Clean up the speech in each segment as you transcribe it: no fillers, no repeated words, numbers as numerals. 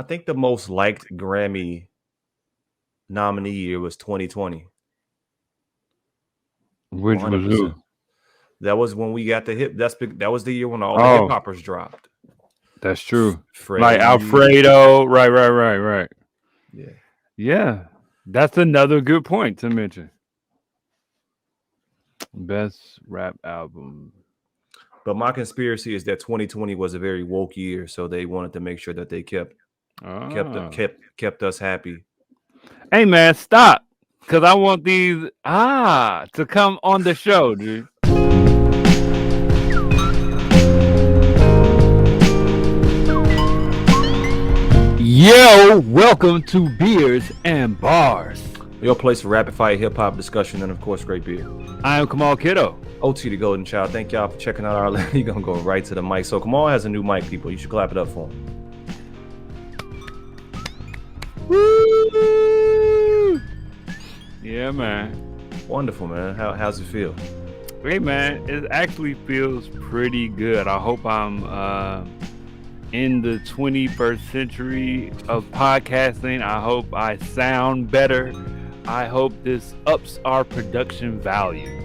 I think the most liked Grammy nominee year was 2020. Which was 100%. who? That was when we got the hip. That was the year when all the hip Oh, hoppers dropped. that's true. Like Freddie. Alfredo. Right. Yeah. Yeah. That's another good point to mention. Best rap album. But my conspiracy is that 2020 was a very woke year, so they wanted to make sure that they kept Ah. kept us happy. Hey man, stop. Cause I want these to come on the show, dude. Yo, welcome to Beers and Bars. Your place for rapid fire hip hop discussion and of course great beer. I am Kamal Kiddo. OT the Golden Child. Thank y'all for checking out our. You're gonna go right to the mic. So Kamal has a new mic, people. You should clap it up for him. Woo! Yeah, man. Wonderful, man. How's it feel? Hey, man. It actually feels pretty good. I hope I'm in the 21st century of podcasting. I hope I sound better. I hope this ups our production value.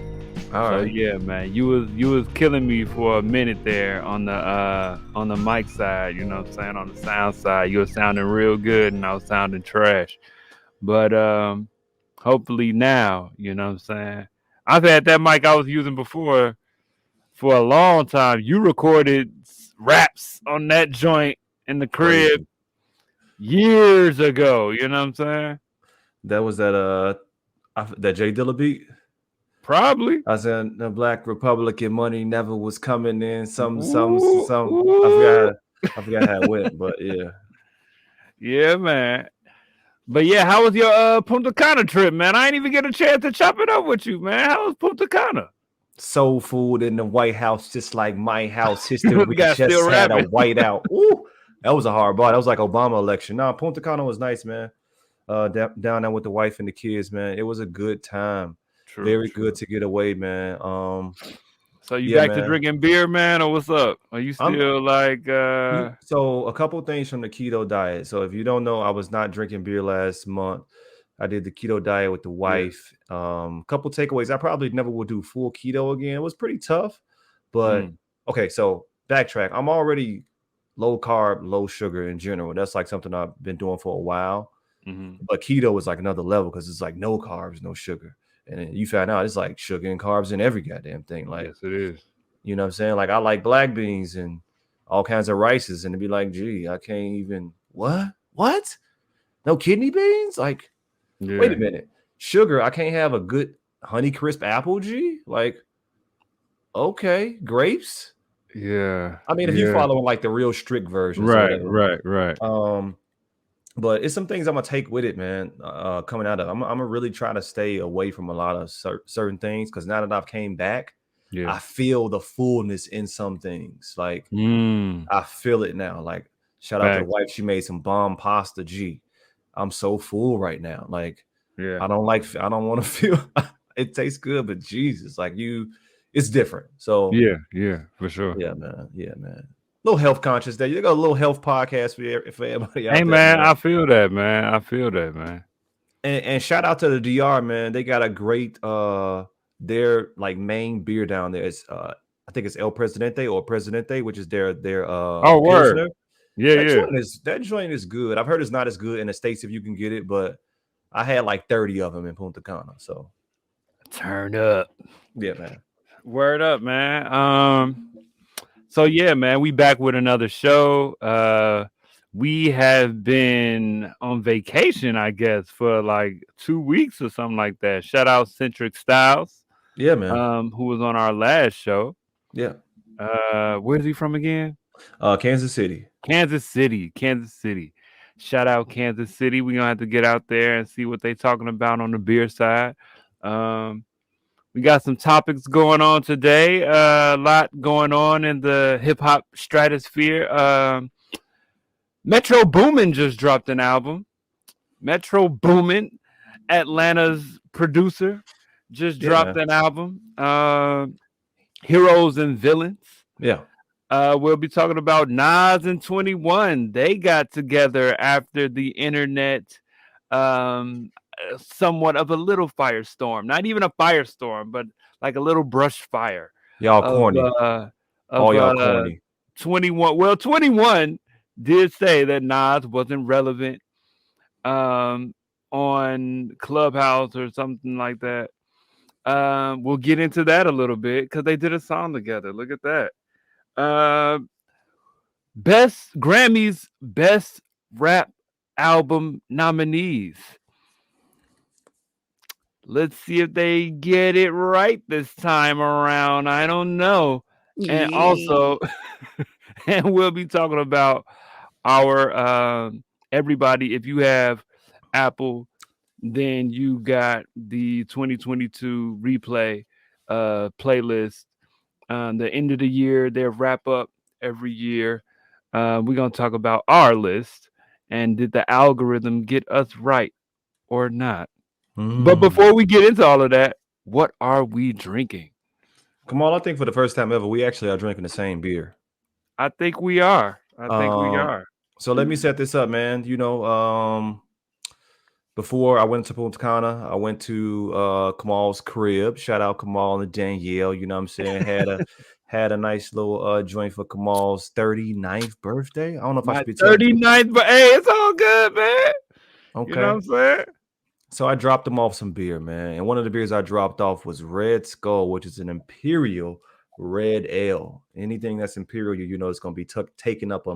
All right. Yeah, man. You was killing me for a minute there on the mic side, you know what I'm saying? On the sound side. You were sounding real good and I was sounding trash. But hopefully now, you know what I'm saying? I've had that mic I was using before for a long time. You recorded raps on that joint in the crib years ago, you know what I'm saying? That was that Jay Dilla beat. Probably. I said the Black Republican money never was coming in. Some. Ooh. I forgot how it went, but yeah. Yeah, man. But yeah, how was your Punta Cana trip, man? I ain't even get a chance to chop it up with you, man. How was Punta Cana? Soul food in the White House, just like my house. History Got just still had a rapping. whiteout. Ooh, that was a hard bar. That was like Obama election. Nah, Punta Cana was nice, man. Down there with the wife and the kids, man. It was a good time. Very good to get away, man. So you yeah, back man. to drinking beer, man, or what's up? Are you still like So a couple things from the keto diet. So if you don't know, I was not drinking beer last month. I did the keto diet with the wife. Couple takeaways. I probably never will do full keto again. It was pretty tough, but okay. So backtrack. I'm already low carb, low sugar in general. That's like something I've been doing for a while. But keto is like another level because it's like no carbs, no sugar. And then you found out it's like sugar and carbs in every goddamn thing. Like, yes, it is. You know what I'm saying? Like I like black beans and all kinds of rices, and to be like, gee, I can't even what? No kidney beans? Like, wait a minute. Sugar, I can't have a good Honey Crisp apple, G? Like, okay, grapes. Yeah. I mean, if you follow like the real strict version, Right. But it's some things I'm gonna take with it, man. Coming out of, I'm gonna really try to stay away from a lot of certain things because now that I've came back, I feel the fullness in some things. Like I feel it now. Like shout out to the wife, she made some bomb pasta. G, I'm so full right now. Like I don't want to feel. It tastes good, but Jesus, like it's different. So yeah, for sure. Yeah, man. Little health conscious there. You got a little health podcast for everybody out hey, there. Man, I feel that, man. And shout out to the DR, man. They got a great their like main beer down there. It's I think it's El Presidente or Presidente, which is their word. Pilsner. That joint is good. I've heard it's not as good in the States if you can get it, but I had like 30 of them in Punta Cana. So turn up. Yeah, man. Word up, man. So yeah, man, we back with another show. We have been on vacation, I guess, for like 2 weeks or something like that. Shout out Centric Styles. Yeah, man. Who was on our last show. Yeah. Where's he from again? Kansas City. Kansas City. Shout out Kansas City. We're gonna have to get out there and see what they're talking about on the beer side. We got some topics going on today. A lot going on in the hip hop stratosphere. Metro Boomin just dropped an album. Metro Boomin, Atlanta's producer, just dropped an album. Heroes and Villains. Yeah. We'll be talking about Nas and 21. They got together after the internet, somewhat of a little firestorm. Not even a firestorm, but like a little brush fire Y'all of corny. uh All of y'all corny. 21. Well, 21 did say that Nas wasn't relevant um on Clubhouse or something like that. We'll get into that a little bit because they did a song together. Look at that. Uh, best rap album nominees. Let's see if they get it right this time around. I don't know. And Yeah. also, and we'll be talking about our everybody. If you have Apple, then you got the 2022 replay playlist. The end of the year, they wrap up every year. We're gonna talk about our list and did the algorithm get us right or not? But Mm. before we get into all of that, what are we drinking? Kamal, I think for the first time ever, we actually are drinking the same beer. I think we are. I think we Um, are. so let me set this up, man. Before I went to Punta Cana, I went to Kamal's crib. Shout out Kamal and Danielle. You know what I'm saying? Had a nice little joint for Kamal's 39th birthday. I don't know if I My should be telling. 39th, but hey, it's all good, man. You know Okay. what I'm saying? So I dropped them off some beer, man. And one of the beers I dropped off was Red Skull, which is an Imperial red ale. Anything that's Imperial, you know, it's gonna be taken up a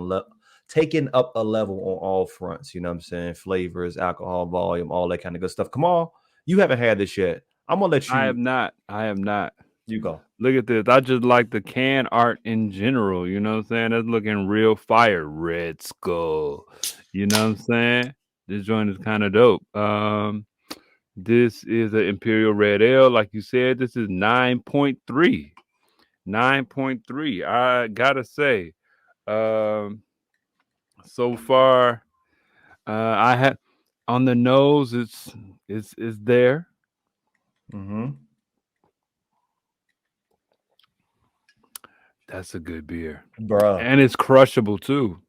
level on all fronts. You know what I'm saying? Flavors, alcohol, volume, all that kind of good stuff. Come on, you haven't had this yet. I'm gonna let I you am not. I am not. you go. Look at this. I just like the can art in general. You know what I'm saying? That's looking real fire. Red Skull. You know what I'm saying? This joint is kind of dope. This is an Imperial Red Ale. Like you said, this is 9.3. 9.3. I gotta say, um, so far, I had on the nose, it's there. Mm-hmm. That's a good beer. Bruh. And it's crushable too.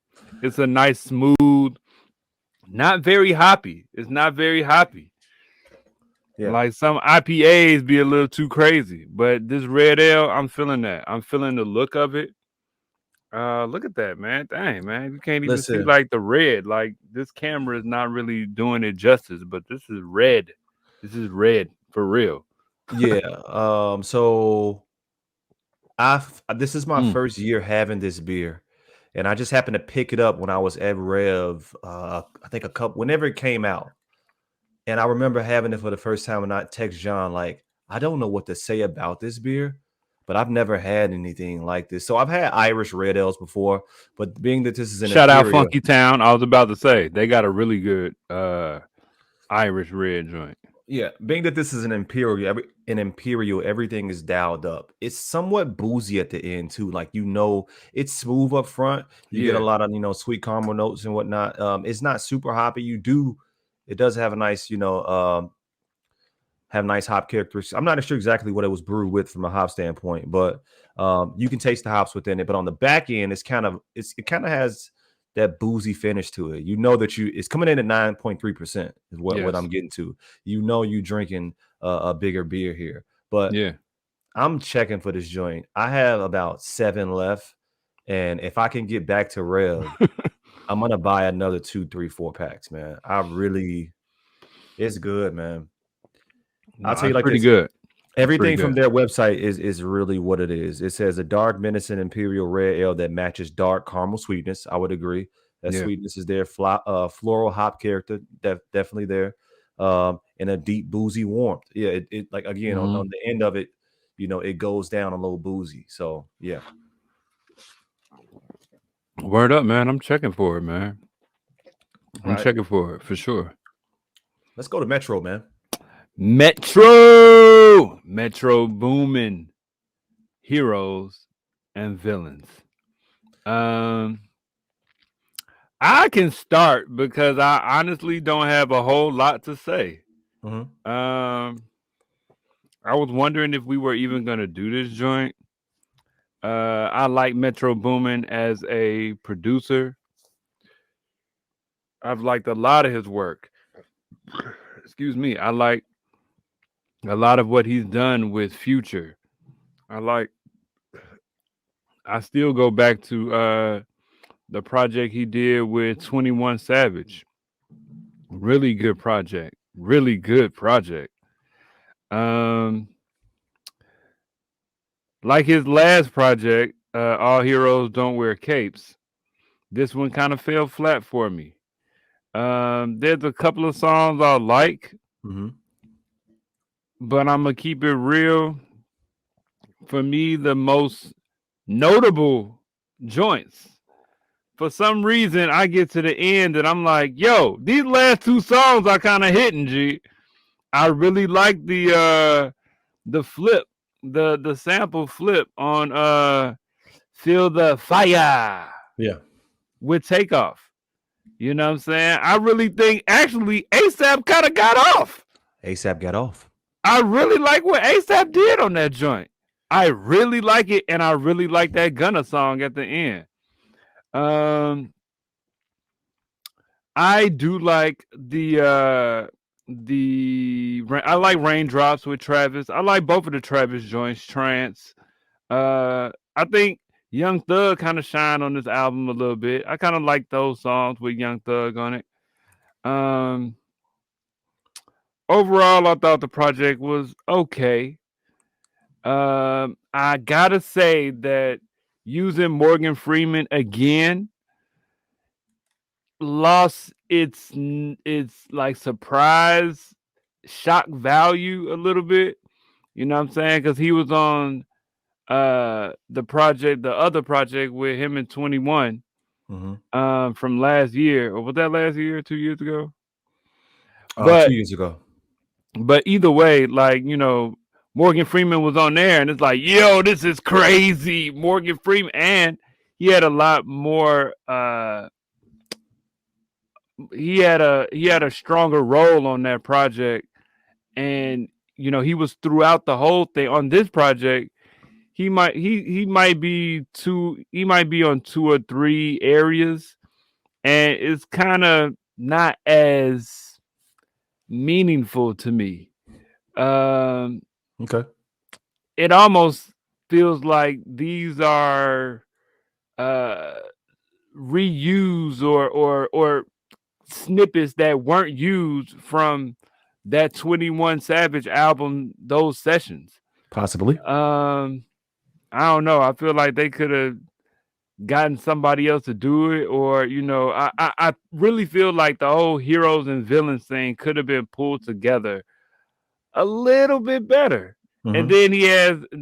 It's a nice, smooth, not very hoppy. It's not very hoppy. Yeah. Like some IPAs be a little too crazy, but this red ale, I'm feeling that. I'm feeling the look of it. Look at that, man. Dang, man. You can't even see Listen, like the red. Like this camera is not really doing it justice, but this is red. This is red for real. yeah. So this is my Mm. first year having this beer, and I just happened to pick it up when I was at Rev. I think a couple whenever it came out, and I remember having it for the first time, and I text John like, I don't know what to say about this beer, but I've never had anything like this. So I've had Irish red ales before, but being that this is an Shout out Imperial, Funky Town. I was about to say they got a really good Irish red joint. yeah, being that this is an Imperial, everything is dialed up. It's somewhat boozy at the end too. Like it's smooth up front. You get a Yeah. lot of sweet caramel notes and whatnot. It's not super hoppy. It does have a nice have nice hop characteristics. I'm not sure exactly what it was brewed with from a hop standpoint, but you can taste the hops within it. But on the back end, it kind of has that boozy finish to it. You know that it's coming in at 9.3% is what Yes. I'm getting to. You know you drinking a bigger beer here. But Yeah. I'm checking for this joint. I have about 7 left, and if I can get back to Rev, I'm gonna buy another 2, 3, 4 packs, man. It's good, man. I'll No, tell you it's like pretty this. good. It's pretty Everything from good. their website is really what it is. It says a dark medicine imperial red ale that matches dark caramel sweetness. I would agree. That Yeah. sweetness is there. Floral hop character, definitely there. And a deep boozy warmth. Yeah, it like again on Mhm. the end of it, it goes down a little boozy. So yeah. Word up, man. I'm checking for it, man. All I'm right. checking for it for sure. Let's go to Metro, man. Metro Boomin, heroes and villains. Um, I can start because I honestly don't have a whole lot to say. Mm-hmm. Um, I was wondering if we were even gonna do this joint I like Metro Boomin as a producer. I've liked a lot of his work. Excuse me. I like a lot of what he's done with Future. I like. I still go back to the project he did with 21 Savage. Really good project. Really good project. Um, like his last project, All Heroes Don't Wear Capes. This one kind of fell flat for me. There's a couple of songs I like, Mm-hmm. but I'm gonna keep it real. For me, the most notable joints. For some reason, I get to the end and I'm like, "Yo, these last two songs are kind of hitting." G. I really like the flip, the sample flip on "Feel the Fire" Yeah. with Takeoff. You know what I'm saying? I really think actually ASAP kind of got off. ASAP got off. I really like what ASAP did on that joint. I really like it, and I really like that Gunna song at the end. Um, I do like I like Raindrops with Travis. I like both of the Travis joints, Trance. I think Young Thug kind of shine on this album a little bit. I kind of like those songs with Young Thug on it. Um, Overall, I thought the project was okay. I gotta say that using Morgan Freeman again lost its like surprise shock value a little bit. You know what I'm saying? Because he was on the other project with him in 21 Mm-hmm. from last year, or was that last year, 2 years ago? 2 But years ago. either way, like Morgan Freeman was on there, and it's like, yo, this is crazy, Morgan Freeman, and he had a lot more. He had a stronger role on that project, and he was throughout the whole thing. On this project, he might be on two or three areas, and it's kind of not as meaningful to me. Um, Okay. it almost feels like these are uh reused or snippets that weren't used from that 21 Savage album, those sessions. Possibly. um I don't know, I feel like they could have gotten somebody else to do it, or I really feel like the whole heroes and villains thing could have been pulled together a little bit better. And Mm-hmm.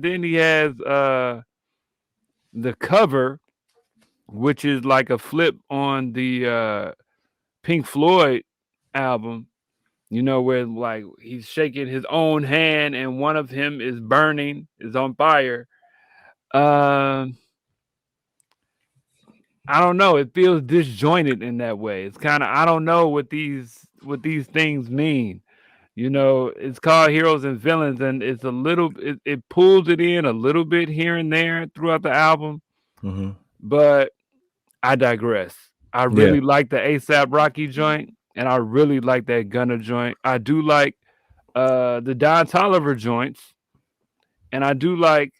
then he has the cover, which is like a flip on the Pink Floyd album, where like he's shaking his own hand and one of him is burning, is on fire. Um I don't know, it feels disjointed in that way. It's kind of, I don't know what these things mean. It's called Heroes and Villains, and it's it pulls it in a little bit here and there throughout the album, Mm-hmm. but I digress. I Yeah. really like the ASAP Rocky joint, and I really like that Gunna joint. I do like the Don Tolliver joints, and I do like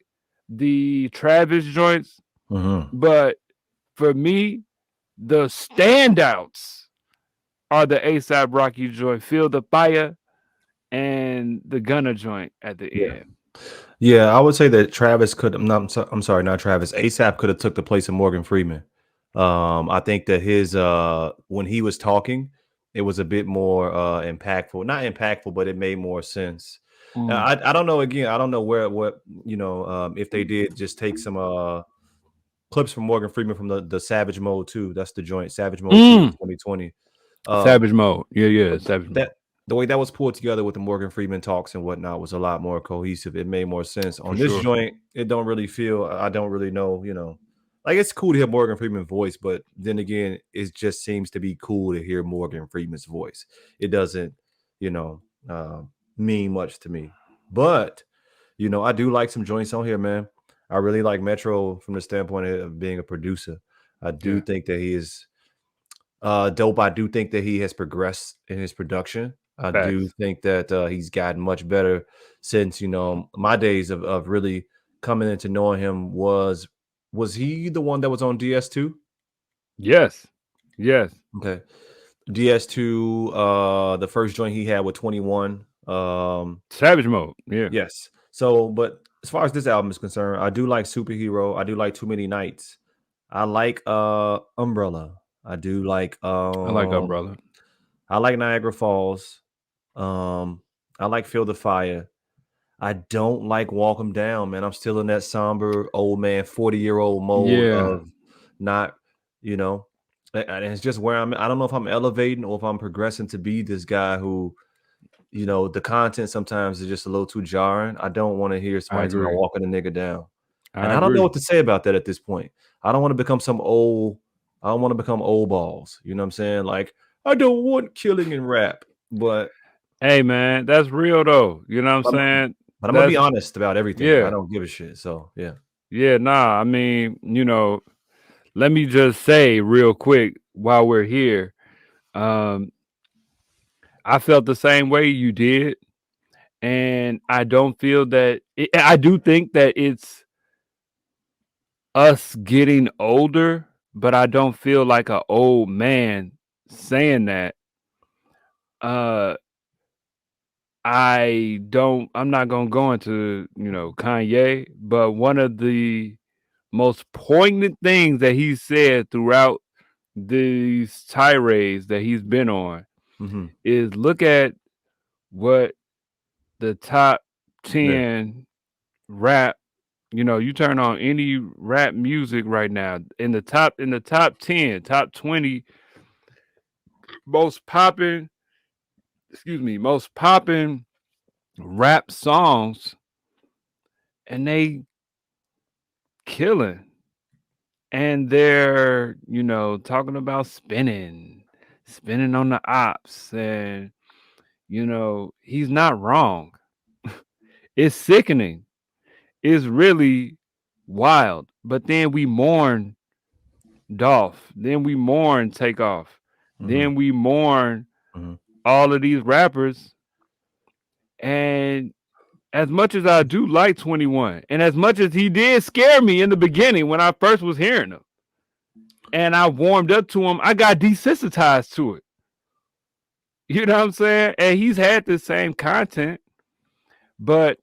the Travis joints, Mm-hmm. but for me, the standouts are the ASAP Rocky joint, Feel the Fire, and the Gunna joint at the Yeah. end. Yeah, I would say that Travis could. I'm sorry, not Travis. ASAP could have took the place of Morgan Freeman. I think that his when he was talking, it was a bit more impactful. Not impactful, but it made more sense. Mm. I don't know. Again, I don't know what if they did just take some clips from Morgan Freeman from the Savage Mode 2. That's the joint Savage Mode 2 in Mm. 2020. Um, Savage Mode. Yeah, but Savage Mode. that the way that was pulled together with the Morgan Freeman talks and whatnot was a lot more cohesive. It made more sense. For On this sure. joint, it don't really feel. I don't really know. Like it's cool to hear Morgan Freeman's voice, but then again, it just seems to be cool to hear Morgan Freeman's voice. It doesn't, you know, uh, mean much to me. But I do like some joints on here, man. I really like Metro from the standpoint of being a producer. I do Yeah. think that he is dope. I do think that he has progressed in his production. I do Facts. think that he's gotten much better since, my days of really coming into knowing him was he the one that was on DS2? Yes. Yes. Okay. DS2, the first joint he had with 21. Savage mode. Yeah. Yes. So, but as far as this album is concerned, I do like Superhero. I do like Too Many Nights. I like Umbrella. I do like I like Umbrella. I like Niagara Falls. Um, I like Feel the Fire. I don't like Walk 'Em Down, man. I'm still in that somber old man, 40-year-old mode Yeah. of not, you know, and it's just where I don't know if I'm elevating or if I'm progressing to be this guy who, the content sometimes is just a little too jarring. I don't want to hear I somebody talking about agree. walking a nigga down. And I I don't know agree. what to say about that at this point. I don't want to become I don't want to become old balls. You know what I'm saying? Like, I don't want killing in rap, but Hey man, that's real though. You know what I'm I'm, saying? but I'm gonna be That's honest about everything. I yeah. don't give a shit. So yeah. Yeah, nah. I mean, let me just say real quick while we're here. Um, I felt the same way you did, and I don't feel that I do think that it's us getting older, but I don't feel like an old man saying that. Uh I'm not gonna go into, Kanye, but one of the most poignant things that he said throughout these tirades that he's been on Mm-hmm. is look at what the top Yeah. 10 rap, you turn on any rap music right now in the top 10, top 20 most popping, most popping rap songs, and they killing. And they're, talking about spinning on the ops, and he's not wrong. It's sickening. It's really wild. But then we mourn Dolph. Then we mourn Takeoff. Mm-hmm. Then we mourn Mm-hmm. all of these rappers. And as much as I do like 21, and as much as he did scare me in the beginning when I first was hearing him, and I warmed up to him, I got desensitized to it. You know what I'm saying? And he's had the same content, but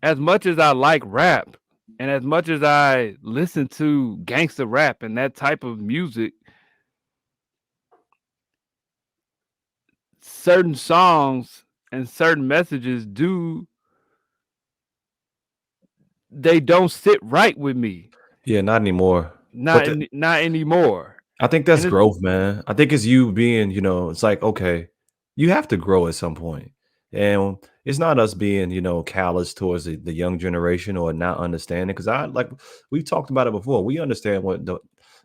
as much as I like rap and as much as I listen to gangster rap and that type of music, certain songs and certain messages they don't sit right with me. Yeah, not anymore. But Not anymore. I think And that's it's growth, man. I think it's you being, it's like, okay, you have to grow at some point. And it's not us being, callous towards the young generation or not understanding. Cause we talked about it before. We understand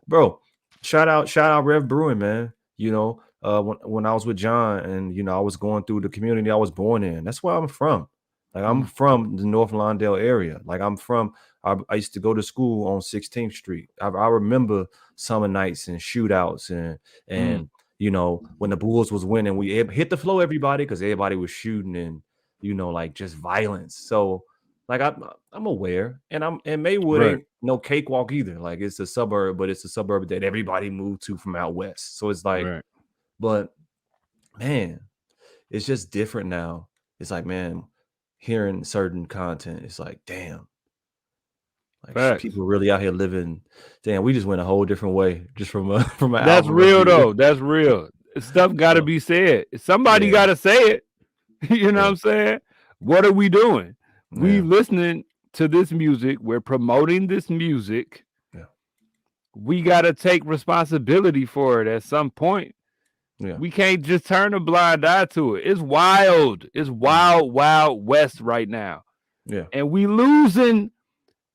bro, shout out Rev Brewing, man. When I was with John and, I was going through the community I was born in, that's where I'm from. Like I'm mm, from the North Lawndale area. Like I used to go to school on 16th Street. I remember summer nights and shootouts mm, and when the Bulls was winning, we hit the flow everybody because everybody was shooting and like just violence. So like I'm aware, and Maywood right, ain't no cakewalk either. Like it's a suburb, but it's a suburb that everybody moved to from out west. So it's like, right. but man, it's just different now. It's like, man, hearing certain content, it's like, damn. Like Facts. people really out here living. Damn, we just went a whole different way just from a from an That's album real review. though. That's real. Stuff got to So be said. Somebody yeah, got to say it. You know what yeah, I'm saying? What are we doing? We yeah, listening to this music. We're promoting this music. yeah, We got to take responsibility for it at some point. yeah. We can't just turn a blind eye to it. It's wild. It's Mhm. wild, wild west right now. Yeah. And we losing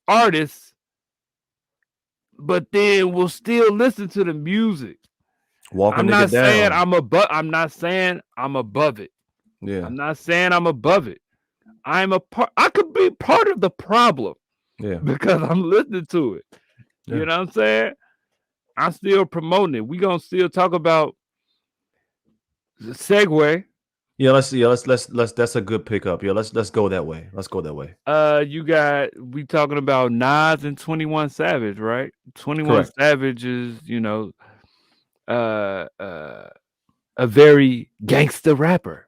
artists, but then we'll still listen to the music. Walk a I'm nigga not saying down. I'm not saying I'm above it. Yeah. I'm not saying I'm above it. I could be part of the problem Yeah. because I'm listening to it. You Yeah. know what I'm saying? I'm still promoting it. We gonna still talk about the segue. Let's that's a good pickup. Yeah, let's go that way. Let's go that way. We talking about Nas and 21 Savage, right? 21 Correct. Savage is, you know, uh uh a very gangster rapper.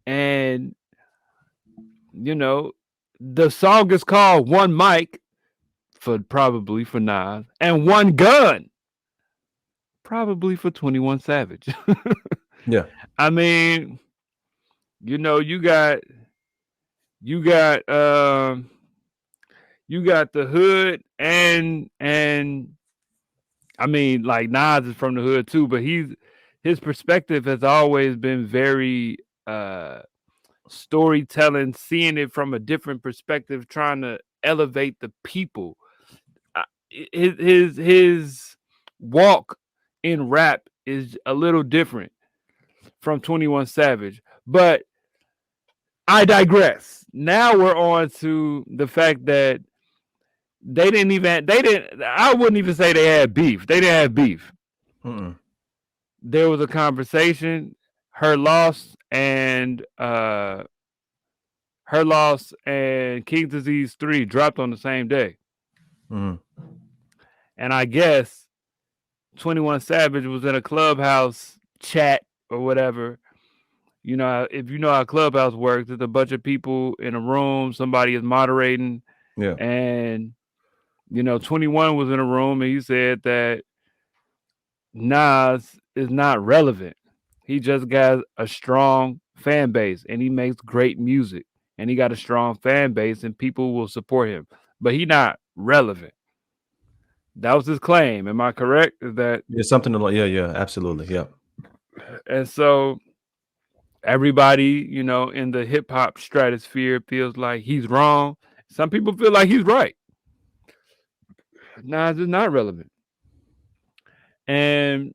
And you know, the song is called One Mic probably for Nas and One Gun probably for 21 Savage. Yeah. I mean, you know, you got you got the hood and I mean, like Nas is from the hood too, but his perspective has always been very storytelling, seeing it from a different perspective, trying to elevate the people. His walk in rap is a little different from 21 Savage, but I digress. Now we're on to the fact that I wouldn't even say they had beef. They didn't have beef. Mm-mm. There was a conversation. Her loss and King Disease 3 dropped on the same day. Mm-hmm. And I guess 21 Savage was in a Clubhouse chat or whatever. You know, if you know how Clubhouse works, it's a bunch of people in a room, somebody is moderating, Yeah. and you know, 21 was in a room and he said that Nas is not relevant. He just got a strong fan base and he makes great music and he got a strong fan base and people will support him. But he not relevant. That was his claim. Am I correct? Is that Yeah, something like yeah, absolutely. Yeah. and so everybody, you know, in the hip hop stratosphere feels like he's wrong. Some people feel like he's right. Nas is not relevant. And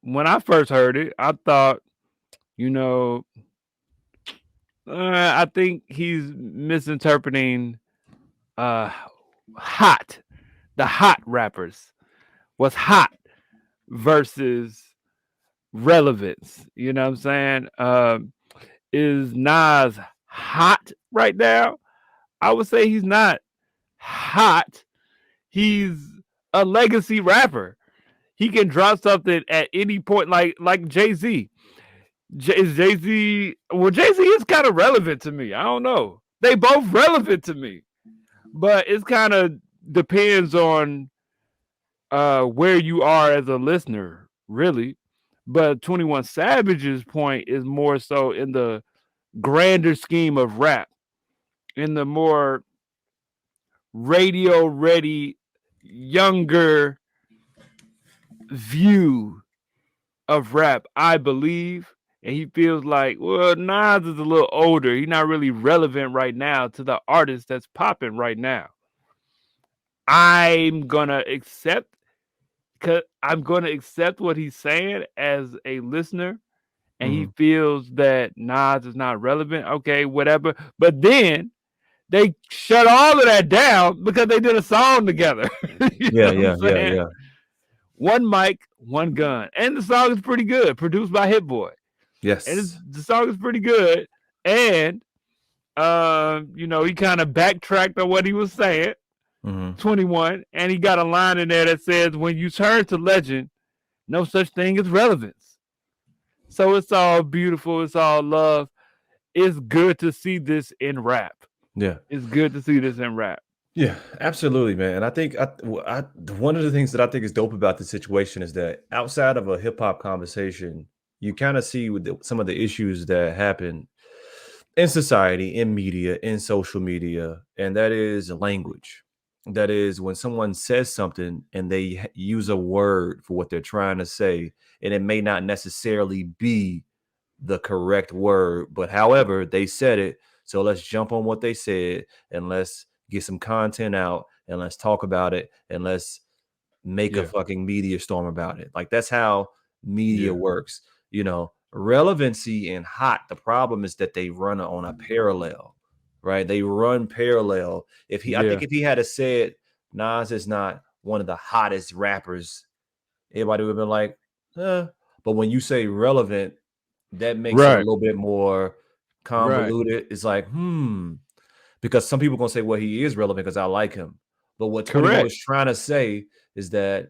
when I first heard it, I thought, you know, I think he's misinterpreting hot. The hot rappers was hot versus relevance. You know what I'm saying? Is Nas hot right now? I would say he's not hot. He's a legacy rapper. He can drop something at any point, like Jay-Z. Is Jay-Z? Well, Jay-Z is kind of relevant to me. I don't know. They both relevant to me, but it's kind of depends on where you are as a listener, really. But 21 Savage's point is more so in the grander scheme of rap, in the more radio ready, younger view of rap, I believe. And he feels like, well, Nas is a little older. He's not really relevant right now to the artist that's popping right now. I'm gonna accept what he's saying as a listener, and he Mm-hmm. feels that Nas is not relevant. Okay, whatever. But then they shut all of that down because they did a song together. You Yeah, know what I'm yeah, yeah, saying? yeah. One mic, one gun, and the song is pretty good, produced by Hit Boy, and Yes. the song is pretty good. And you know, he kind of backtracked on what he was saying. Mm-hmm. 21, and he got a line in there that says, "When you turn to legend, no such thing as relevance." So it's all beautiful. It's all love. It's good to see this in rap. Yeah. It's good to see this in rap. Yeah, absolutely, man. And I think one of the things that I think is dope about the situation is that outside of a hip hop conversation, you kind of see with some of the issues that happen in society, in media, in social media, and that is language. That is when someone says something and they use a word for what they're trying to say, and it may not necessarily be the correct word, but however, they said it. So let's jump on what they said and let's get some content out and let's talk about it and let's make a Yeah, fucking media storm about it. Like that's how media yeah, works. You know, Relevancy and hot. The problem is that they run on a parallel, right? They run parallel. I think Yeah. if he had said Nas is not one of the hottest rappers, everybody would have been like, eh. But when you say relevant, that makes it a Right. little bit more Right. convoluted. It's like, because some people gonna say, well, he is relevant because I like him. But what 21 Correct. was trying to say is that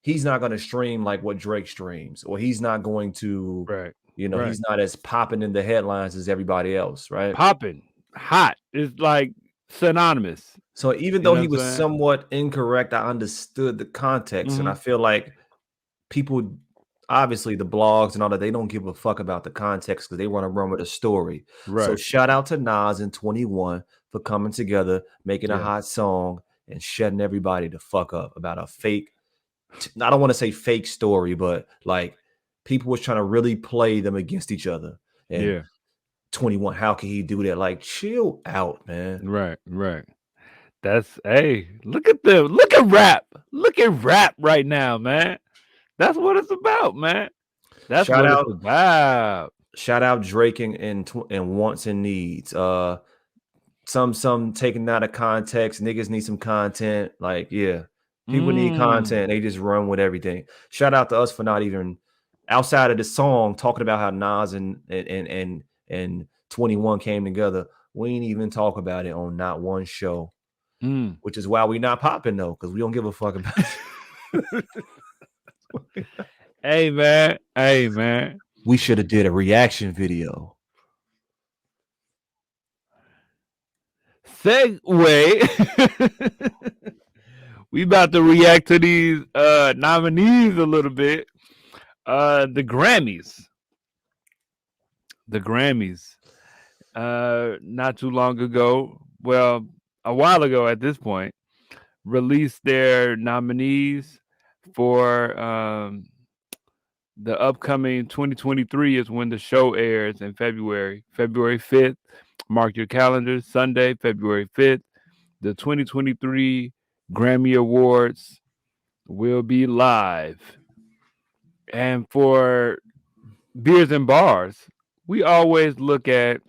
he's not going to stream like what Drake streams, or he's not going to, Right. he's Right. not as popping in the headlines as everybody else, right? Popping. Hot. It's like synonymous. So even You though know he what I'm was saying? somewhat incorrect, I understood the context, and I Mm-hmm. feel like people, obviously the blogs and all that, they don't give a fuck about the context because they want to run with a story. So Right. shout out to Nas and 21 for coming together, making a Yeah. hot song, and shutting everybody the fuck up about a fake. I don't want to say fake story, but like people was trying to really play them against each other. And Yeah. 21, how can he do that? Like, chill out, man. Right. Right. That's look at them. Look at rap. Look at rap right now, man. That's what it's about, man. That's Shout what it's out, about. shout out Drake and wants and needs. Some taken out of context. Niggas need some content. Like, yeah, people need Mm. content. They just run with everything. Shout out to us for not even outside of the song talking about how Nas and 21 came together. We ain't even talk about it on not one show, Mm. which is why we not popping though, because we don't give a fuck about it. Hey man. Hey man. We should have did a reaction video. Segue. We about to react to these nominees a little bit. The Grammys. The Grammys. Not too long ago, well, a while ago at this point, released their nominees for the upcoming 2023 is when the show airs in February. February 5th. Mark your calendars. Sunday, February 5th. The 2023 Grammy Awards will be live. And for Beers and Bars, we always look at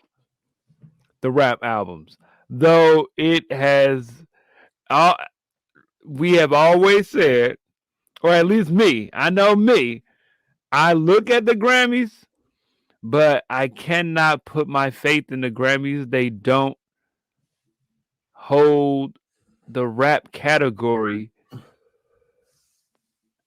the rap albums, though it has, uh, we have always said, or at least me, I know me, I look at the Grammys, but I cannot put my faith in the Grammys. They don't hold the rap category.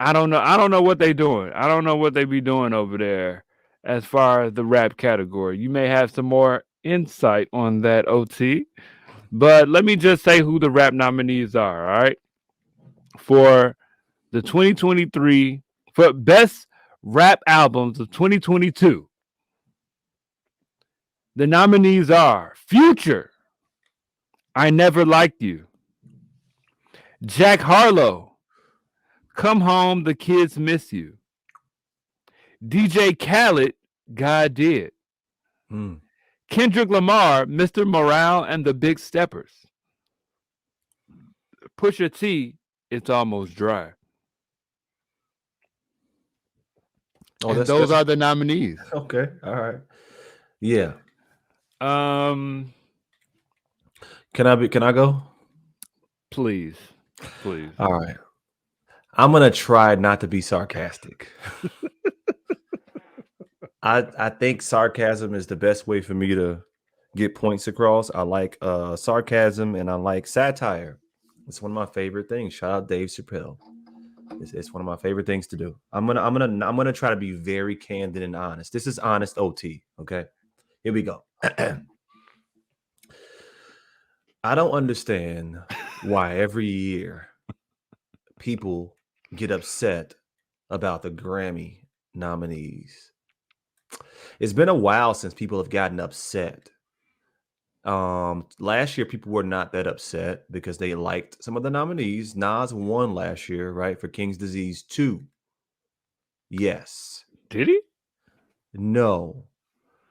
I don't know. I don't know what they're doing. I don't know what they be doing over there as far as the rap category. You may have some more insight on that, OT. But let me just say who the rap nominees are, all right? For the 2023, for best rap albums of 2022, the nominees are Future, I Never Liked You, Jack Harlow, Come Home, The Kids Miss You, DJ Khaled, God Did, Hmm. Kendrick Lamar, Mr. Morale and the Big Steppers, Pusha T, It's Almost Dry. Oh, And that's those are the nominees. okay. All right. Yeah. Um, Can I go? please, please. All right. I'm gonna try not to be sarcastic. I think sarcasm is the best way for me to get points across. I like sarcasm and I like satire. It's one of my favorite things. Shout out Dave Chappelle. It's one of my favorite things to do. I'm gonna try to be very candid and honest. This is honest OT. Okay, here we go. I don't understand why every year people get upset about the Grammy nominees. It's been a while since people have gotten upset. Last year people were not that upset because they liked some of the nominees. Nas won last year, right, for King's Disease 2. Yes. Did he? No.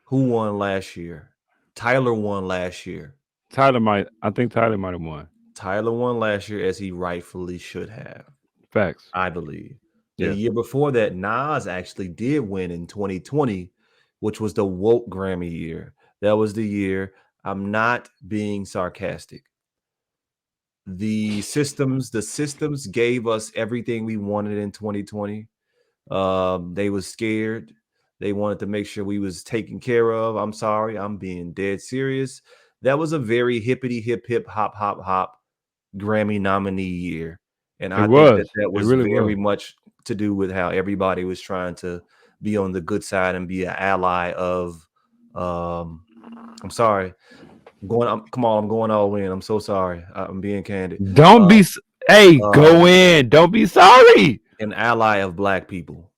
Who won last year? Tyler won last year. I think Tyler might have won. Tyler won last year as he rightfully should have, Facts. I believe. The Yes. year before that, Nas actually did win in 2020, which was the woke Grammy year. That was the year. I'm not being sarcastic. The systems gave us everything we wanted in 2020. They was scared. They wanted to make sure we was taken care of. I'm sorry, I'm being dead serious. That was a very hippity hip hip hop hop hop Grammy nominee year, and It I think that was. that It was really very was. much to do with how everybody was trying to be on the good side and be an ally of. Um, I'm sorry, come on, I'm going all in. I'm so sorry. I'm being candid. Don't Uh, be. Hey, go um, in. Don't be sorry. an ally of Black people.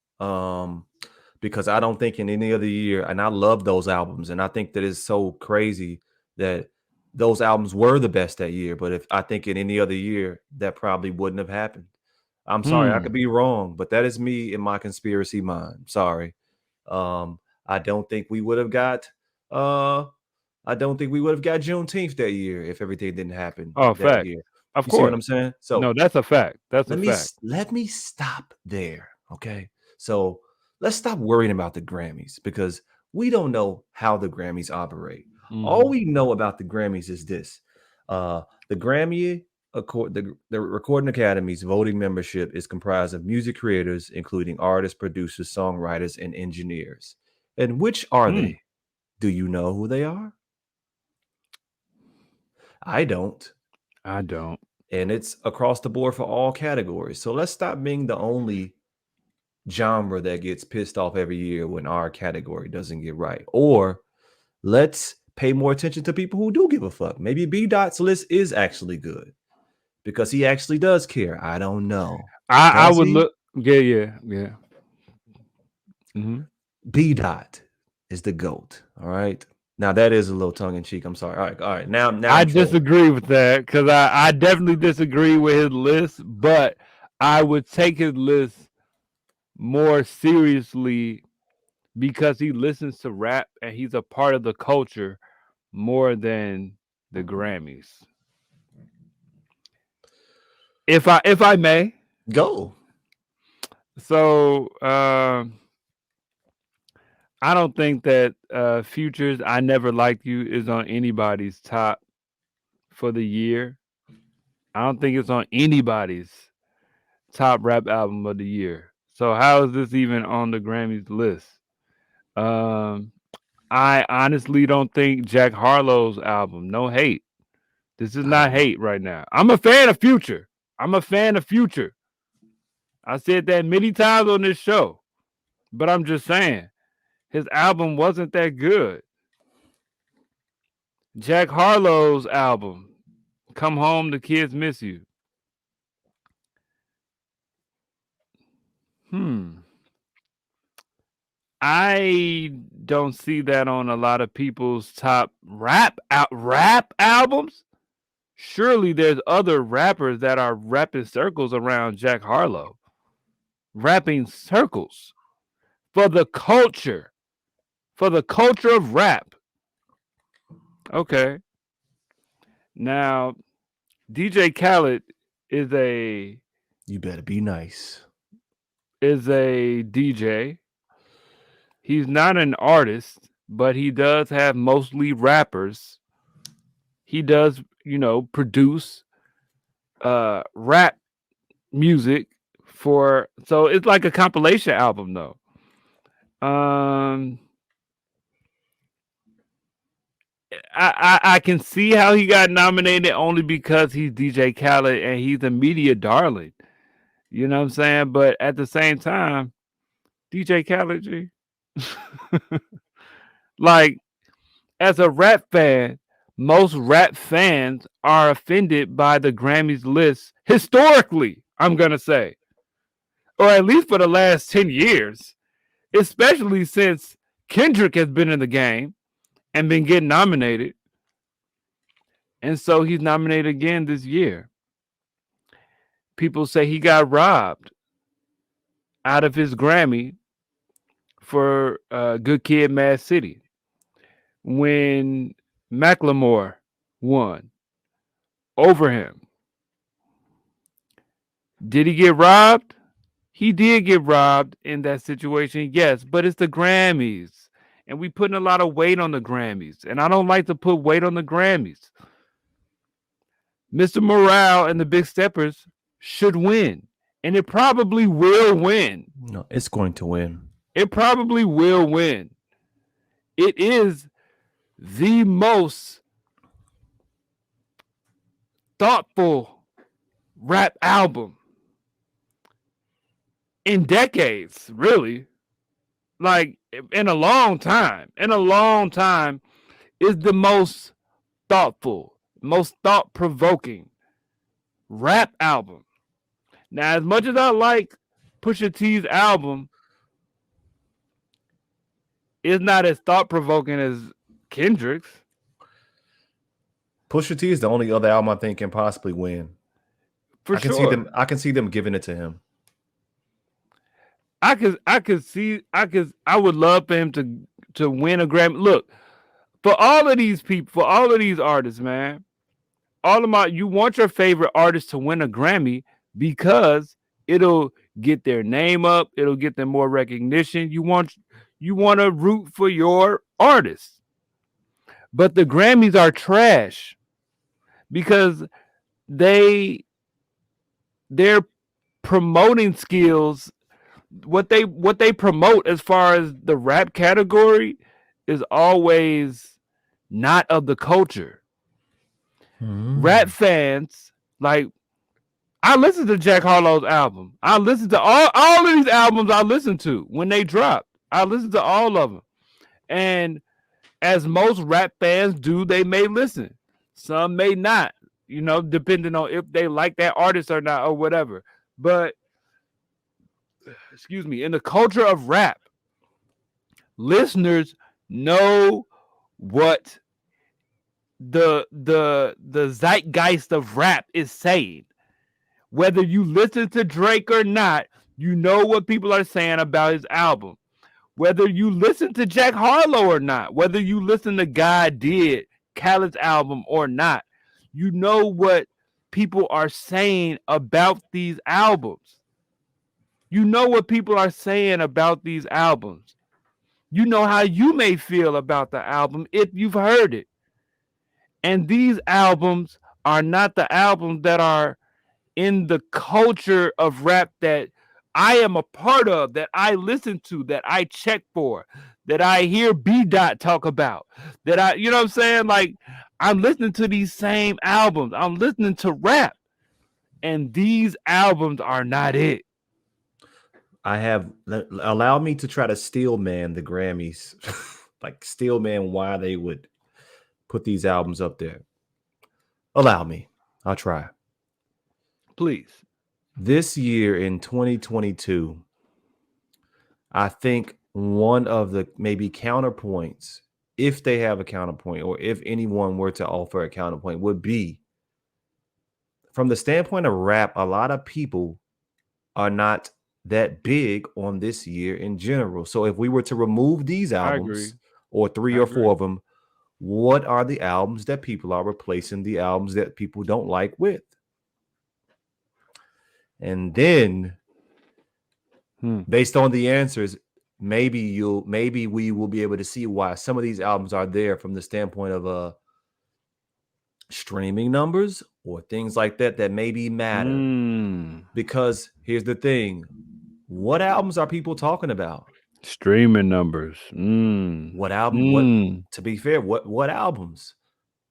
Because I don't think in any other year, and I love those albums, and I think that it's so crazy that those albums were the best that year. But if I think in any other year, that probably wouldn't have happened. I'm sorry, I could Hmm. be wrong, but that is me in my conspiracy mind. Sorry. Um, I don't think we would have got uh I don't think we would have got Juneteenth that year if everything didn't happen Oh, that fact. year. Of You see what course. I'm saying? No, So that's a fact. That's a fact. let me stop there, okay? So let's stop worrying about the Grammys because we don't know how the Grammys operate. All Hmm. we know about the Grammys is this: the the Recording Academy's voting membership is comprised of music creators, including artists, producers, songwriters, and engineers. And which are Hmm. they? Do you know who they are? I don't. I don't. And it's across the board for all categories. So let's stop being the only genre that gets pissed off every year when our category doesn't get right. Or let's pay more attention to people who do give a fuck. Maybe B Dot's list is actually good because he actually does care. I don't know. I Does would he? look. Yeah, yeah, yeah. Hmm. B Dot is the GOAT. All right. Now that is a little tongue in cheek. I'm sorry. All right. All right. Now I I'm trolling. disagree with that because I definitely disagree with his list, but I would take his list more seriously because he listens to rap and he's a part of the culture more than the Grammys. If I may, Go. so I don't think that Future's "I Never Liked You" is on anybody's top for the year. I don't think it's on anybody's top rap album of the year. So how is this even on the Grammys list? Um, I honestly don't think Jack Harlow's album, no hate. This is not hate right now. I'm a fan of Future. I'm a fan of Future. I said that many times on this show, but I'm just saying his album wasn't that good. Jack Harlow's album, Come Home, the Kids Miss You. Hmm. I don't see that on a lot of people's top rap albums. Surely there's other rappers that are rapping circles around Jack Harlow. Rapping circles for the culture, for the culture of rap. Okay. Now, DJ Khaled is a You better be nice. DJ. He's not an artist, but he does have mostly rappers. He does, produce rap music for, so it's like a compilation album though. Um I can see how he got nominated only because he's DJ Khaled and he's a media darling. You know what I'm saying? But at the same time, DJ Khaled, G. Like, as a rap fan, most rap fans are offended by the Grammys list historically, I'm going to say, or at least for the last 10 years, especially since Kendrick has been in the game and been getting nominated. And so he's nominated again this year. People say he got robbed out of his Grammy for Good Kid, Mad City when Macklemore won over him. Did he get robbed? He did get robbed in that situation, yes, but it's the Grammys. And we putting a lot of weight on the Grammys. And I don't like to put weight on the Grammys. Mr. Morale and the Big Steppers should win. And it probably will win. No, it's going to win. It probably will win. It is the most thoughtful rap album in decades, really. Like in a long time. In a long time, is the most thoughtful, most thought-provoking rap album. Now, as much as I like Pusha T's album, it's not as thought-provoking as Kendrick's. Pusha T is the only other album I think can possibly win. For I can sure. see them. I can see them giving it to him. I would love for him to win a Grammy. Look, for all of these people, for all of these artists, man, you want your favorite artist to win a Grammy because it'll get their name up, it'll get them more recognition. You want to root for your artist. But the Grammys are trash because their promoting skills, what they promote as far as the rap category is always not of the culture. Rap fans, like, I listened to Jack Harlow's album. I listened to all of these albums I listened to when they dropped. I listened to all of them. And as most rap fans do, they may listen. Some may not, depending on if they like that artist or not or whatever. But, excuse me, in the culture of rap, listeners know what the zeitgeist of rap is saying. Whether you listen to Drake or not, you know what people are saying about his album. Whether you listen to Jack Harlow or not, whether you listen to God Did, Khaled's album or not, you know what people are saying about these albums. You know what people are saying about these albums. You know how you may feel about the album if you've heard it. And these albums are not the albums that are in the culture of rap that I am a part of, that I listen to, that I check for, that I hear B. Dot talk about, that you know what I'm saying? Like, I'm listening to these same albums. I'm listening to rap. And these albums are not it. Allow me to try to steel man the Grammys, like steel man why they would put these albums up there. Allow me. I'll try. Please. This year in 2022, I think one of the maybe counterpoints, if they have a counterpoint or if anyone were to offer a counterpoint, would be from the standpoint of rap, a lot of people are not that big on this year in general. So if we were to remove these albums or three or four of them, what are the albums that people are replacing the albums that people don't like with? And then based on the answers, maybe we will be able to see why some of these albums are there from the standpoint of streaming numbers or things like that maybe matter. Because here's the thing. What albums are people talking about? Streaming numbers. What album? What, to be fair, what albums?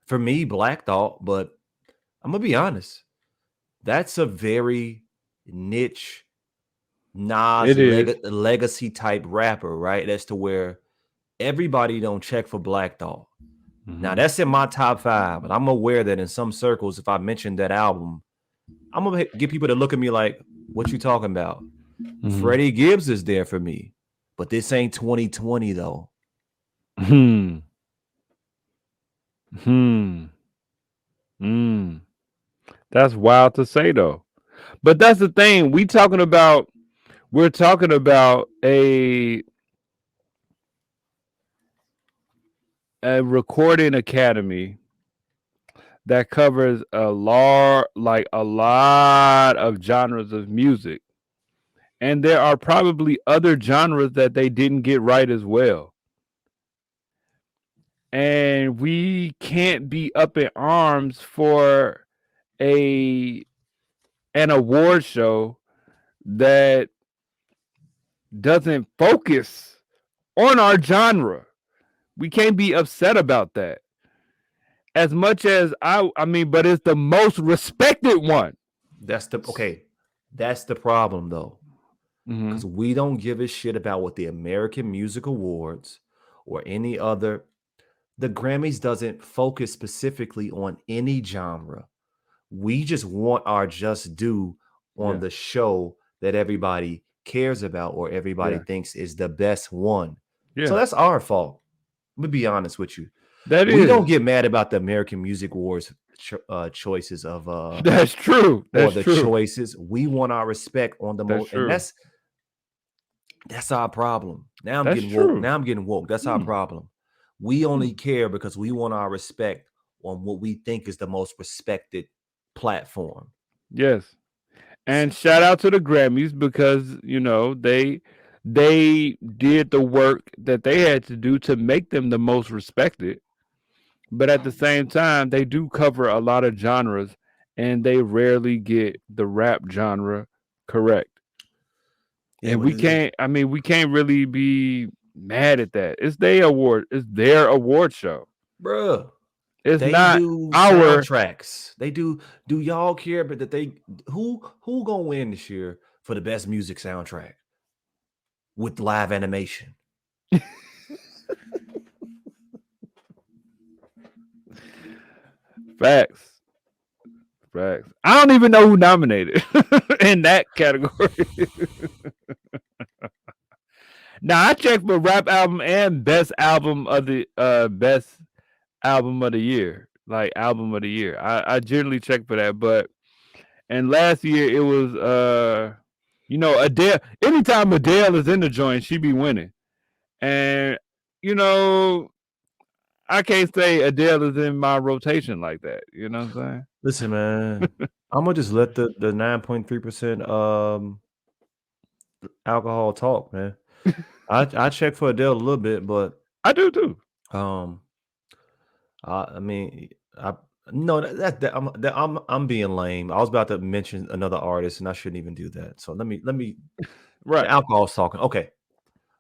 For me, Black Thought, but I'm gonna be honest. That's a very niche Nas legacy type rapper, right? That's to where everybody don't check for Black Thought. Now that's in my top 5, but I'm aware that in some circles, if I mention that album, I'm gonna get people to look at me like, "What you talking about?" Freddie Gibbs is there for me, but this ain't 2020 though. That's wild to say though. But that's the thing. We're talking about a recording academy that covers a lot of genres of music. And there are probably other genres that they didn't get right as well. And we can't be up in arms for an award show that doesn't focus on our genre. We can't be upset about that. As much as I mean, but it's the most respected one. That's the problem though. Mm-hmm. Because we don't give a shit about what the American Music Awards or any other. The Grammys doesn't focus specifically on any genre. We just want our just due on the show that everybody cares about or everybody thinks is the best one. Yeah. So that's our fault. Let me be honest with you. We don't get mad about the American Music Awards choices of that's true. That's or the true. choices. We want our respect on the most, and that's our problem. Now I'm getting woke. Now I'm getting woke. That's our problem. We only care because we want our respect on what we think is the most respected platform. Yes. And shout out to the Grammys because, you know, they did the work that they had to do to make them the most respected. But at the same time, they do cover a lot of genres and they rarely get the rap genre correct. And we can't really be mad at that. It's their award show. Bruh. It's they not do our soundtracks. They do y'all care but that they who gonna win this year for the best music soundtrack with live animation? Facts. I don't even know who nominated in that category. Now I checked for rap album and best album of the year, like album of the year. I generally check for that, but and last year it was you know, Adele. Anytime Adele is in the joint, she be winning, and you know, I can't say Adele is in my rotation like that. You know what I'm saying? Listen, man, I'm gonna just let the 9.3% alcohol talk, man. I check for Adele a little bit, but I do too. I mean, no, I'm being lame. I was about to mention another artist, and I shouldn't even do that. So let me right. The alcohol's talking. Okay,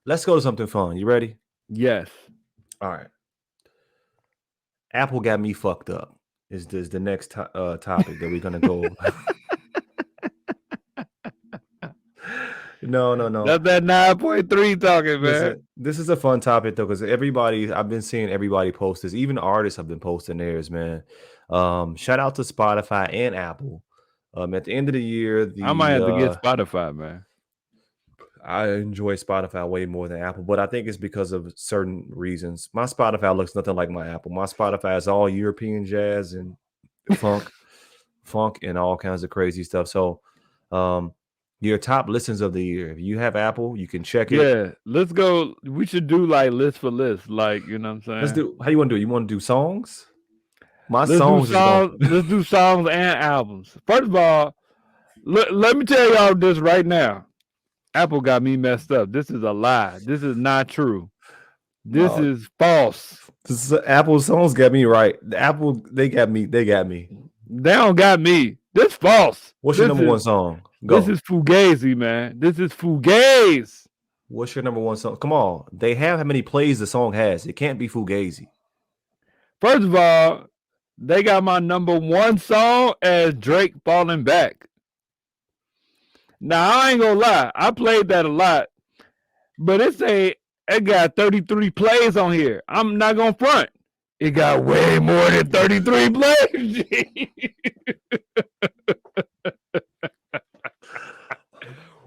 let's go to something fun. You ready? Yes. All right. Apple got me fucked up. Is the next topic that we're gonna go? No. That's that 9.3 talking, man. Listen, this is a fun topic though, because I've been seeing everybody post this. Even artists have been posting theirs, man. Shout out to Spotify and Apple. At the end of the year, I might have to get Spotify, man. I enjoy Spotify way more than Apple, but I think it's because of certain reasons. My Spotify looks nothing like my Apple. My Spotify is all European jazz and funk and all kinds of crazy stuff. So, your top listens of the year. If you have Apple, you can check it. Yeah, let's go. We should do like list for list, like, you know what I'm saying? Let's do. How you want to do? You want to do songs? Let's do songs and albums. First of all, let me tell y'all this right now. Apple got me messed up. This is a lie. This is not true. This is false. Apple songs got me right. They got me. They don't got me. This false. What's your number one song? Go. This is Fugazi, man. This is Fugazi. What's your number one song? Come on. They have how many plays the song has. It can't be Fugazi. First of all, they got my number one song as Drake Falling Back. Now, I ain't gonna lie. I played that a lot. But it got 33 plays on here. I'm not gonna front. It got way more than 33 plays.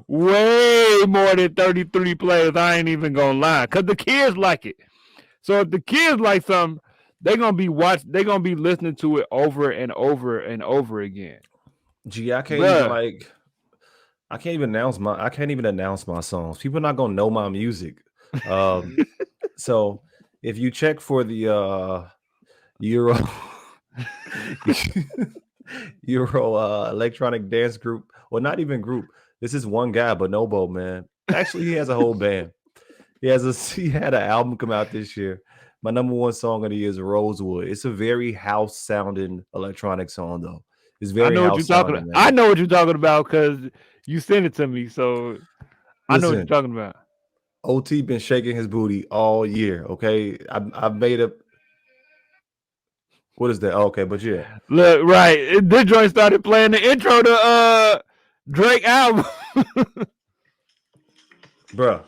Way more than 33 plays. I ain't even gonna lie. Because the kids like it. So if the kids like something, they're gonna be listening to it over and over and over again. Gee, I can't even announce my songs. People are not gonna know my music. So if you check for the Euro electronic dance group, or not even group, This is one guy, Bonobo, man. Actually, he has a whole band. He had an album come out this year. My number one song of the year is Rosewood. It's a very house sounding electronic song though. It's I very know what you're house talking sounding, about. I man. know what you're talking about because you sent it to me. So I know what you're Listen, talking about. OT been shaking his booty all year. Okay, I made up. What is that? Okay, but yeah, Look, right. This joint started playing the intro to Drake album. bruh.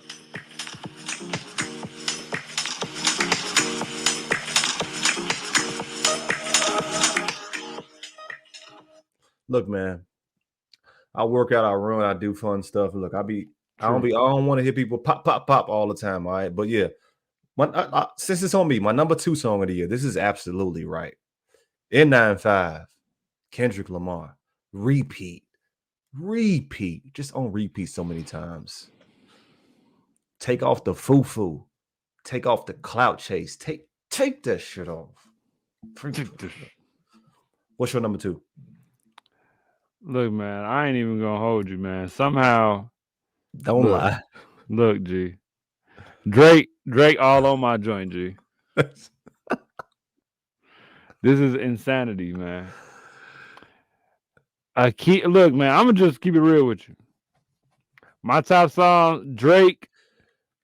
Look, man. I work out, I run, I do fun stuff. Look, I don't want to hear people pop, pop, pop all the time. All right, but yeah, since it's on me, my number 2 song of the year. This is absolutely right. N95, Kendrick Lamar, repeat, just on repeat so many times. Take off the foo-foo, take off the clout chase, take that shit off. What's your number 2? Look, man, I ain't even gonna hold you, man. Somehow, Don't lie. Look, G. Drake all on my joint, G. This is insanity, man. Look, man, I'm gonna just keep it real with you. My top song, Drake,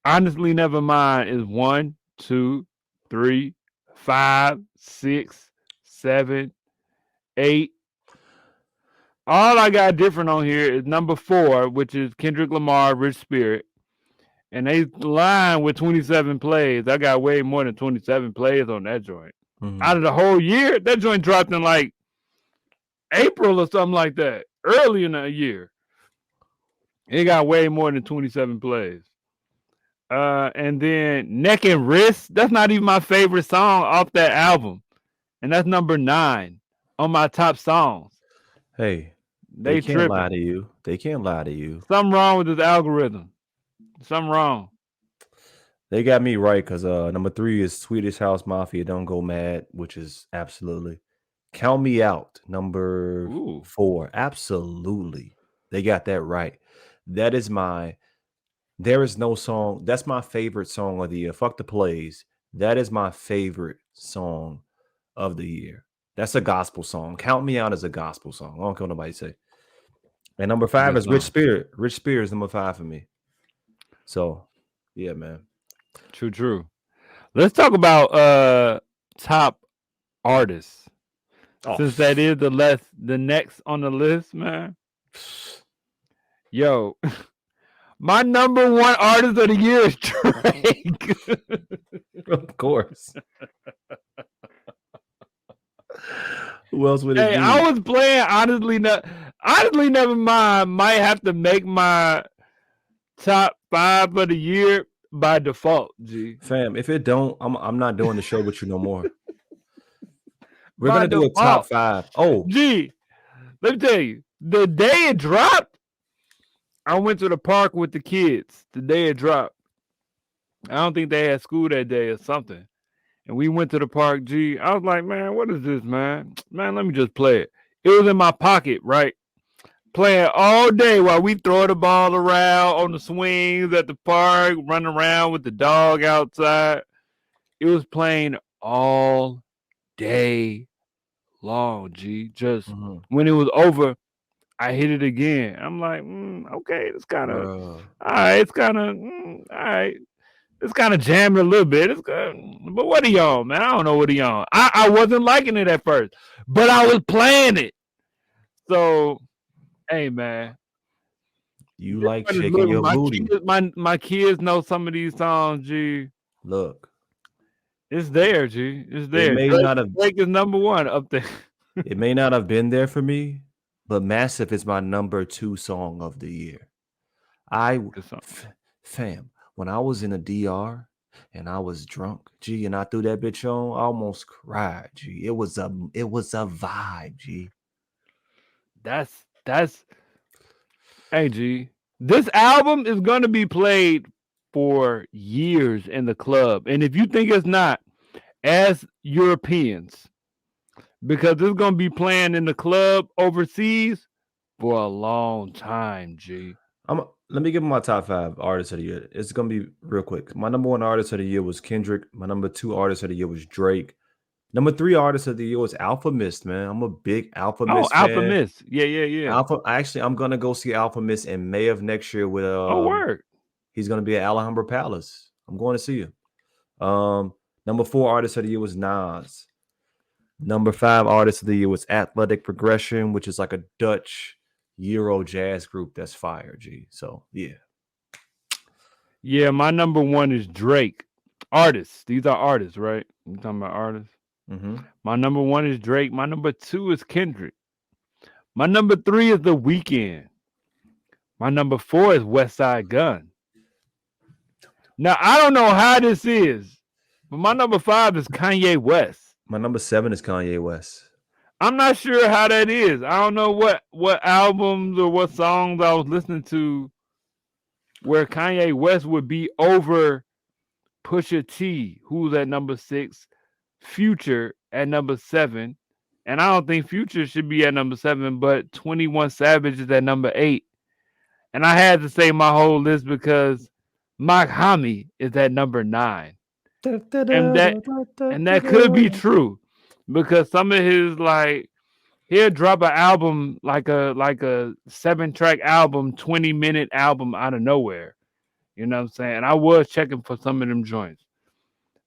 Honestly Never Mind, is 1, 2, 3, 5, 6, 7, 8. All I got different on here is number 4, which is Kendrick Lamar, Rich Spirit. And they line with 27 plays. I got way more than 27 plays on that joint. Mm-hmm. Out of the whole year, that joint dropped in like April or something like that. Early in the year. It got way more than 27 plays. And then Neck and Wrist, that's not even my favorite song off that album. And that's number 9 on my top songs. Hey, they can't lie to you. They can't lie to you. Something wrong with this algorithm. Something wrong. They got me right because number 3 is Swedish House Mafia, Don't Go Mad, which is absolutely. Count Me Out, number 4. Absolutely. They got that right. That is There Is No Song. That's my favorite song of the year. Fuck the plays. That is my favorite song of the year. That's a gospel song. Count Me Out is a gospel song. I don't care what nobody say. And number 5 is Rich Spirit. Rich Spirit is number 5 for me. So, yeah, man. True. Let's talk about top artists. Since that is the next on the list, man. Yo, my number 1 artist of the year is Drake. Of course. Who else would it be? I was playing Honestly Never Mind might have to make my top 5 of the year by default, G. Fam, if it don't, I'm not doing the show with you no more. We're going to do a top 5. Oh. G, let me tell you, the day it dropped, I went to the park with the kids. The day it dropped. I don't think they had school that day or something. And we went to the park, G. I was like, man, what is this, man? Man, let me just play it. It was in my pocket, right? Playing all day while we throw the ball around on the swings at the park, running around with the dog outside. It was playing all day long, G. Just when it was over, I hit it again. I'm like, okay, it's kind of all right. It's kind of all right. It's kind of jamming a little bit. It's good. But what are you on, man? I don't know what are you on. I wasn't liking it at first, but I was playing it. So, hey, man. You like shaking your booty. My kids know some of these songs, G. Look. It's there, G. It's there. Drake is number 1 up there. It may not have been there for me, but Massive is my number 2 song of the year. Fam, when I was in a DR and I was drunk, G, and I threw that bitch on, I almost cried, G. It was a vibe, G. That's hey, G. This album is gonna be played for years in the club. And if you think it's not, as Europeans, because it's gonna be playing in the club overseas, for a long time, G. Let me give my top 5 artists of the year. It's gonna be real quick. My number 1 artist of the year was Kendrick. My number 2 artist of the year was Drake. Number 3 artist of the year was Alpha Mist, man. I'm a big Alpha Oh, Mist Alpha fan. Miss. Yeah. I'm gonna go see Alpha Mist in May of next year with Oh, word. he's gonna be at Alhambra Palace. I'm going to see him. Number 4 artist of the year was Nas. Number 5 artist of the year was Athletic Progression, which is like a Dutch Euro jazz group that's fire, G. So yeah. Yeah, my number 1 is Drake. Artists. These are artists, right? You talking about artists? Mm-hmm. My number 1 is Drake. My number 2 is Kendrick. My number 3 is The Weeknd. My number 4 is West Side Gun. Now I don't know how this is, but my number 5 is Kanye West. My number 7 is Kanye West. I'm not sure how that is. I don't know what albums or what songs I was listening to where Kanye West would be over Pusha T, who's at number 6, Future at number 7, and I don't think Future should be at number 7, but 21 Savage is at number 8. And I had to say my whole list because Mach Hami is at number 9. And that could be true because some of his, like, he'll drop an album like a 7-track album, 20-minute album out of nowhere. You know what I'm saying? I was checking for some of them joints.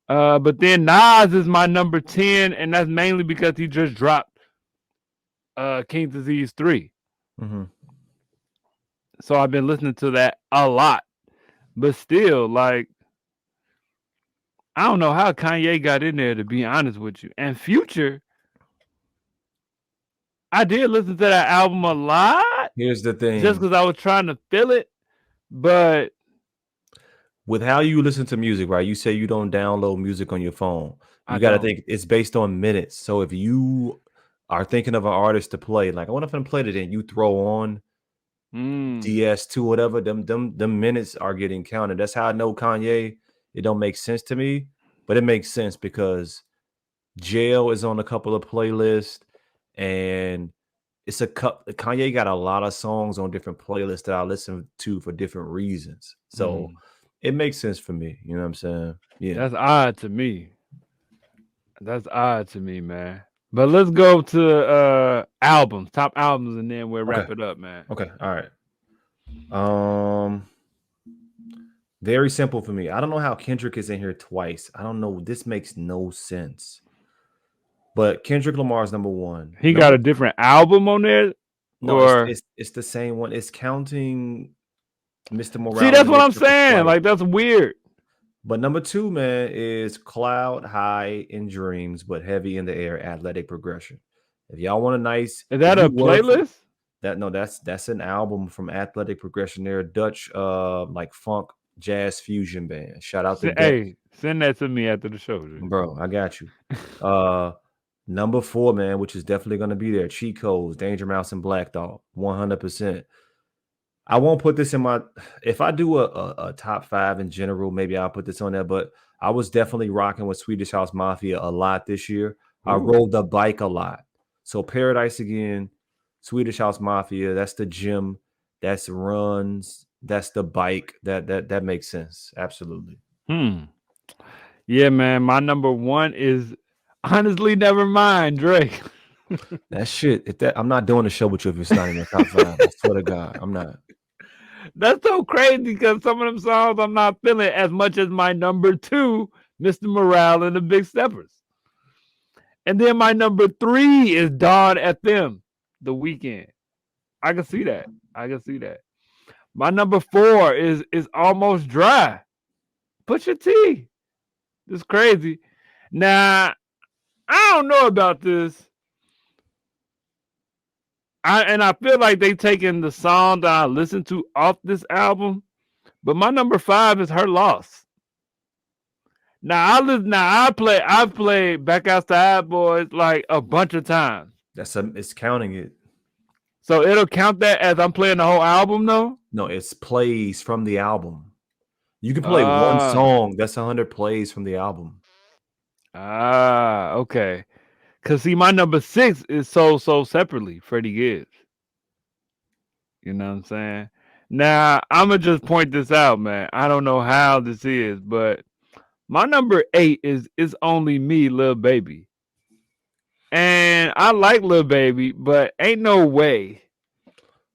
But then Nas is my number 10, and that's mainly because he just dropped King Disease 3. Mm-hmm. So I've been listening to that a lot. But still, like, I don't know how Kanye got in there, to be honest with you. And Future, I did listen to that album a lot. Here's the thing. Just because I was trying to feel it. But with how you listen to music, right? You say you don't download music on your phone. You got to think it's based on minutes. So if you are thinking of an artist to play, like I want to play it, and you throw on DS2, whatever, them minutes are getting counted. That's how I know Kanye. It don't make sense to me, but it makes sense because Jail is on a couple of playlists, and it's Kanye got a lot of songs on different playlists that I listen to for different reasons. So it makes sense for me. You know what I'm saying? Yeah. That's odd to me. That's odd to me, man. But let's go to albums, top albums, and then we'll wrap it up, man. Okay. All right. Very simple for me. I don't know how Kendrick is in here twice. I don't know. This makes no sense. But Kendrick Lamar is number 1. He got a different album on there? No, it's the same one. It's counting Mr. Morale. See, that's what I'm saying. Like, that's weird. But number 2, man, is Cloud High in Dreams, but Heavy in the Air, Athletic Progression. If y'all want a nice... Is that a playlist? That's an album from Athletic Progression. They're a Dutch like funk jazz fusion band. Shout out to Hey, send that to me after the show, dude. Bro, I got you. Number 4, man, which is definitely going to be there. Cheat Codes, Danger Mouse, and Black Dog, 100%. I won't put this in my... If I do a top 5 in general, maybe I'll put this on there, but I was definitely rocking with Swedish House Mafia a lot this year. Ooh. I rode the bike a lot. So Paradise Again, Swedish House Mafia, that's the gym, that's runs, that's the bike. That makes sense. Absolutely. Yeah, man. My number 1 is honestly Nevermind, Drake. That shit. I'm not doing a show with you if it's not in your top 5. I swear to God, I'm not. That's so crazy because some of them songs I'm not feeling as much as my number 2, Mr. Morale and the Big Steppers. And then my number 3 is Dawn FM, The Weeknd. I can see that. My number 4 is Almost Dry, Pusha T. It's crazy. Now, I don't know about this. I feel like they taking the song that I listened to off this album, but my number 5 is Her Loss. I've played Back Outside Boys like a bunch of times. It's counting it. So it'll count that as I'm playing the whole album, though? No, it's plays from the album. You can play one song. That's 100 plays from the album. Okay. Because, see, my number 6 is So Separately, Freddie Gibbs. You know what I'm saying? Now, I'm going to just point this out, man. I don't know how this is, but my number 8 is It's Only Me, Lil Baby. And I like Lil Baby, but ain't no way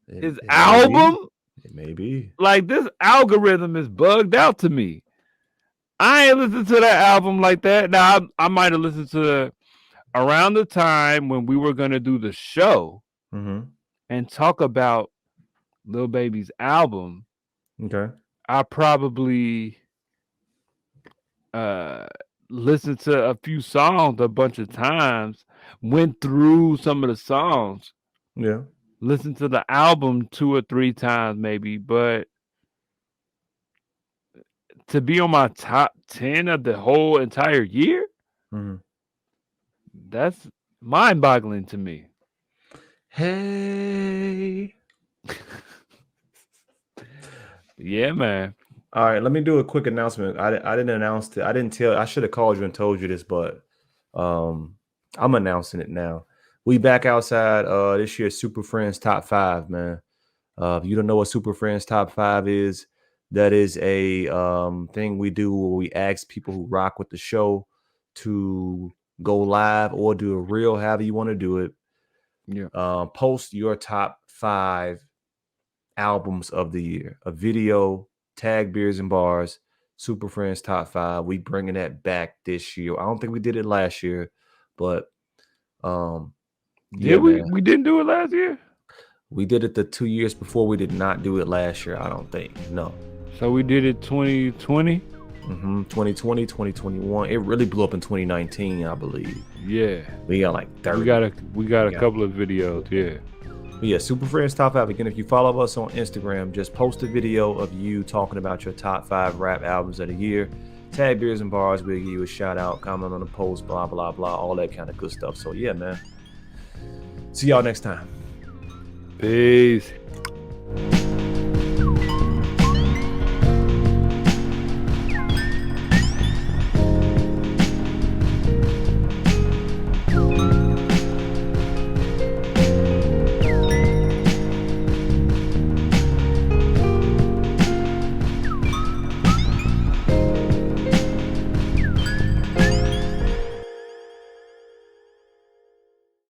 his album, it may be. like, this algorithm is bugged out to me. I ain't listened to that album like that. Now, I might have listened to around the time when we were going to do the show and talk about Lil Baby's album. Okay. I probably listened to a few songs a bunch of times, went through some of the songs. Yeah. Listened to the album 2 or 3 times maybe, but to be on my top 10 of the whole entire year, that's mind-boggling to me. Hey. Yeah, man. All right, let me do a quick announcement. I didn't announce it. I didn't tell. I should have called you and told you this, but I'm announcing it now. We back outside this year's Super Friends Top 5, man. If you don't know what Super Friends Top 5 is, that is a thing we do where we ask people who rock with the show to go live or do a reel, however you want to do it. Yeah. Post your top 5 albums of the year, a video, tag Beers and Bars, Super Friends Top 5. We bringing that back this year. I don't think we did it last year, but yeah, we didn't do it last year. We did it the 2 years before. We did not do it last year, I don't think. No. So we did it 2020? 2020, 2021. It really blew up in 2019, I believe. Yeah. We got like 30. We got a couple of videos, yeah. But yeah, Super Friends Top 5. Again, if you follow us on Instagram, just post a video of you talking about your top 5 rap albums of the year. Tag Beers and Bars. We'll give you a shout out, comment on the post, blah, blah, blah, all that kind of good stuff. So yeah, man. See y'all next time. Peace.